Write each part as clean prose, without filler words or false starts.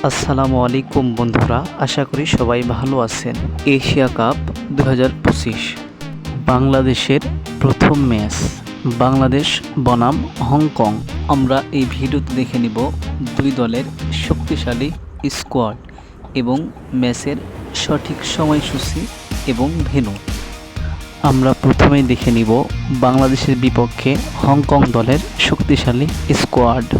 আসসালামু আলাইকুম বন্ধুরা, আশা করি সবাই ভালো আছেন। এশিয়া কাপ 2025 বাংলাদেশের প্রথম ম্যাচ, বাংলাদেশ বনাম হংকং। আমরা এই ভিডিওতে দেখে নিব দুই দলের শক্তিশালী স্কোয়াড এবং ম্যাচের সঠিক সময়সূচি এবং ভেন্যু। আমরা প্রথমেই দেখে নিব বাংলাদেশের বিপক্ষে হংকং দলের শক্তিশালী স্কোয়াড।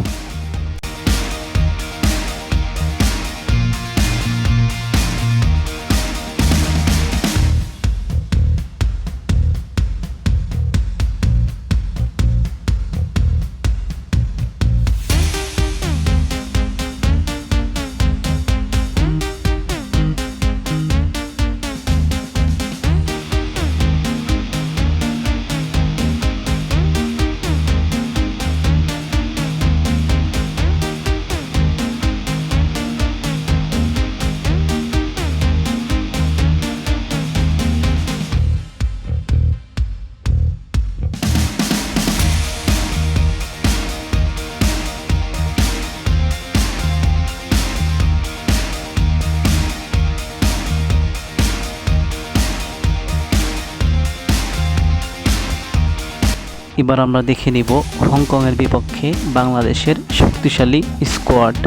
এবার আমরা দেখে নিব হংকংয়ের বিপক্ষে বাংলাদেশের শক্তিশালী স্কোয়াড।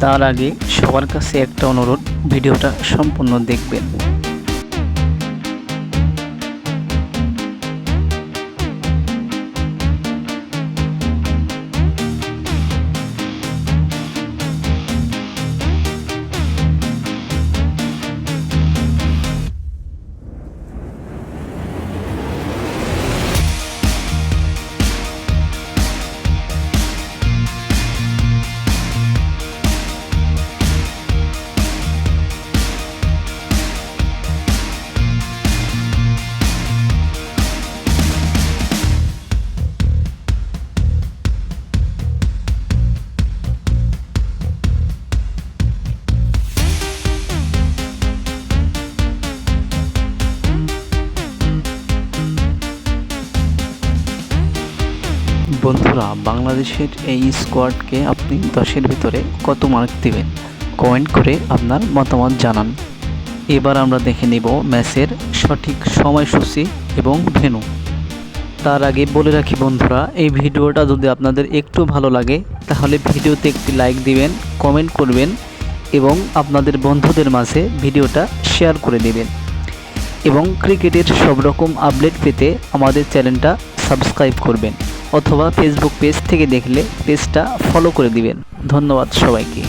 তার আগে সবার কাছে একটা অনুরোধ, ভিডিওটা সম্পূর্ণ দেখবেন। বন্ধুরা, বাংলাদেশের এই স্কোয়াডকে আপনি 10-এর ভিতরে কত মার্ক দিবেন? কমেন্ট করে আপনার মতামত জানান। এবার আমরা দেখে নেব ম্যাচের সঠিক সময়সূচি এবং ভেন্যু। তার আগে বলে রাখি বন্ধুরা, এই ভিডিওটা যদি আপনাদের একটু ভালো লাগে তাহলে ভিডিওতে একটি লাইক দিবেন, কমেন্ট করবেন এবং আপনাদের বন্ধুদের মাঝে ভিডিওটা শেয়ার করে দেবেন। এবং ক্রিকেটের সব রকম আপডেট পেতে আমাদের চ্যানেলটা সাবস্ক্রাইব করবেন, অথবা ফেসবুক পেজ থেকে দেখলে পেজটা ফলো করে দিবেন। ধন্যবাদ সবাইকে।